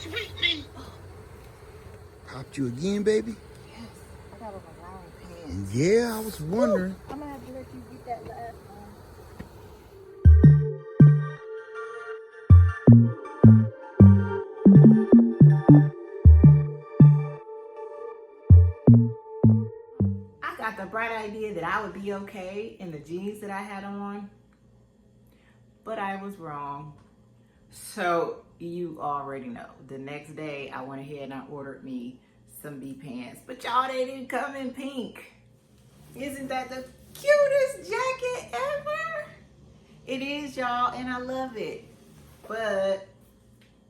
Sweet me. Popped you again, baby? Yes, I got on my long pants. Yeah, I was wondering. Woo! I'm gonna have to let you get that last one. I got the bright idea that I would be okay in the jeans that I had on, but I was wrong. So you already know. The next day I went ahead and I ordered me some bee pants, but y'all, they didn't come in pink. Isn't that the cutest jacket ever? It is, y'all, and I love it. But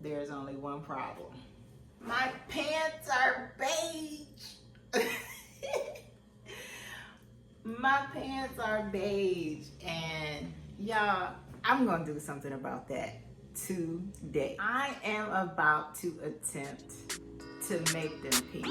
there's only one problem. My pants are beige. My pants are beige, and y'all, I'm gonna do something about that today. I am about to attempt to make them pink.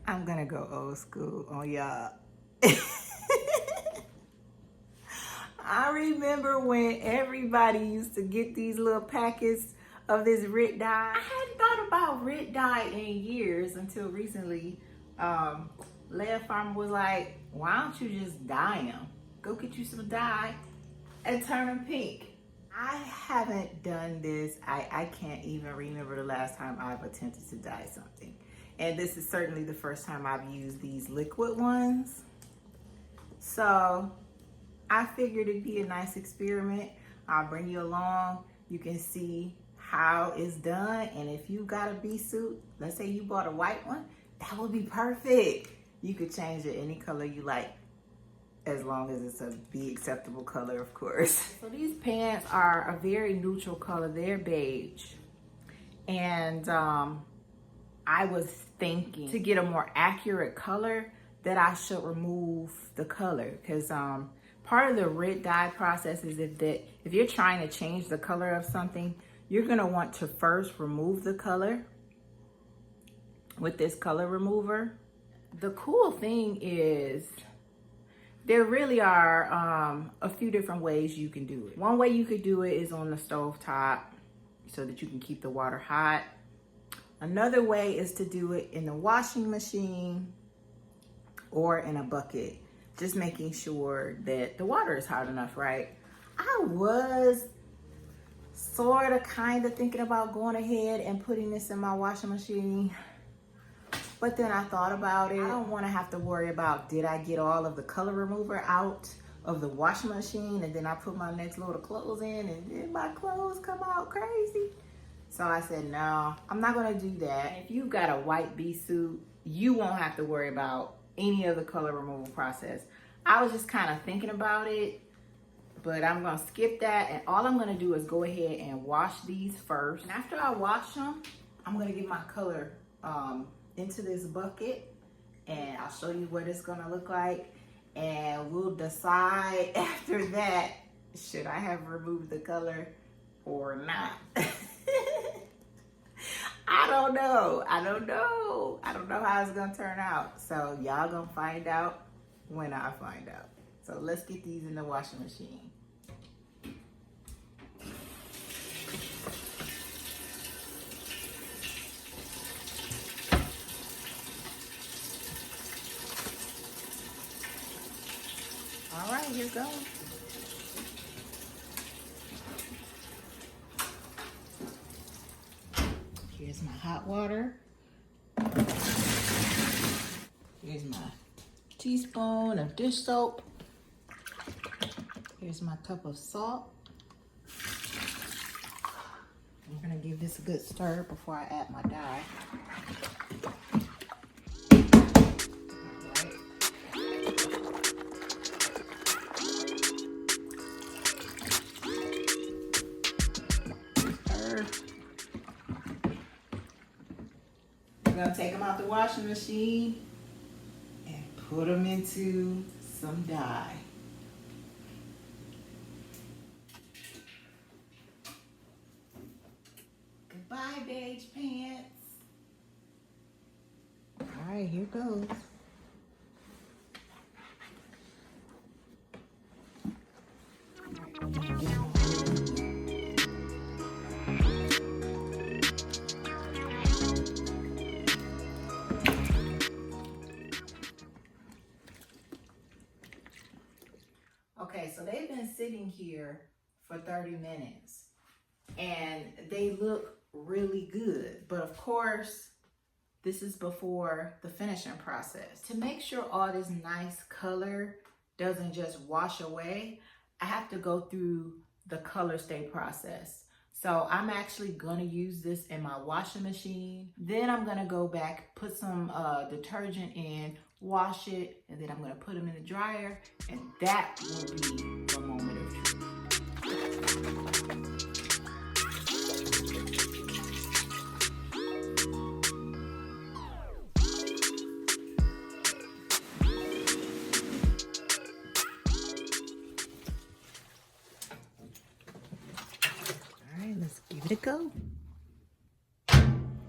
I'm gonna go old school on y'all. I remember when everybody used to get these little packets of this Rit dye. I hadn't thought about Rit dye in years until recently. Lead Farmer was like, why don't you just dye them? Go get you some dye and turn them pink. I haven't done this. I can't even remember the last time I've attempted to dye something. And this is certainly the first time I've used these liquid ones. So I figured it'd be a nice experiment. I'll bring you along. You can see how it's done. And if you got a bee suit, let's say you bought a white one, that would be perfect. You could change it any color you like, as long as it's a bee acceptable color, of course. So these pants are a very neutral color. They're beige. And I was thinking to get a more accurate color that I should remove the color, because part of the Rit dye process is if you're trying to change the color of something, you're gonna want to first remove the color with this color remover. The cool thing is there really are a few different ways you can do it. One way you could do it is on the stove top so that you can keep the water hot. Another way is to do it in the washing machine or in a bucket, just making sure that the water is hot enough, right? I was sort of kind of thinking about going ahead and putting this in my washing machine, but then I thought about it. I don't want to have to worry about, did I get all of the color remover out of the washing machine and then I put my next load of clothes in and then my clothes come out crazy? So I said, no, I'm not gonna do that. If you've got a white bee suit, you won't have to worry about any of the color removal process. I was just kind of thinking about it, but I'm gonna skip that. And all I'm gonna do is go ahead and wash these first. And after I wash them, I'm gonna get my color into this bucket and I'll show you what it's gonna look like. And we'll decide after that, should I have removed the color or not? I don't know. I don't know how it's gonna turn out. So y'all gonna find out when I find out. So let's get these in the washing machine. All right, here goes. Here's my hot water. Here's my teaspoon of dish soap. Here's my cup of salt. I'm gonna give this a good stir before I add my dye. We're gonna take them out the washing machine and put them into some dye. my beige pants. All right, here goes. Okay, so they've been sitting here for 30 minutes and they look really good. But of course, this is before the finishing process. To make sure all this nice color doesn't just wash away, I have to go through the color stay process. So I'm actually gonna use this in my washing machine. Then I'm gonna go back, put some detergent in, wash it, and then I'm gonna put them in the dryer, and that will be the moment of truth. All right, let's give it a go.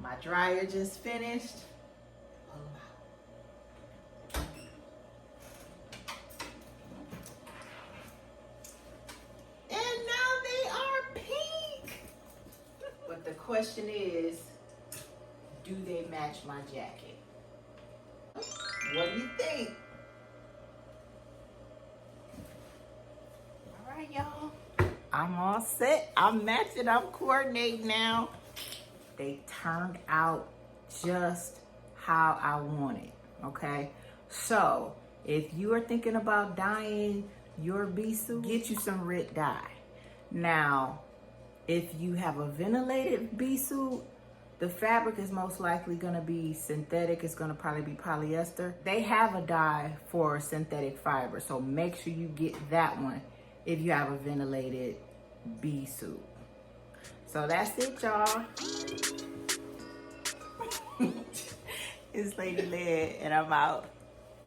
My dryer just finished. And now they are pink. But the question is, do they match my jacket? What do you think? All right, y'all. I'm all set. I'm matching. I'm coordinating now. They turned out just how I wanted, okay? So, if you are thinking about dyeing your bee suit, get you some red dye. Now, if you have a ventilated bee suit, the fabric is most likely gonna be synthetic. It's gonna probably be polyester. They have a dye for synthetic fiber, so make sure you get that one if you have a ventilated bee suit. So that's it, y'all. It's Lady Led, and I'm out.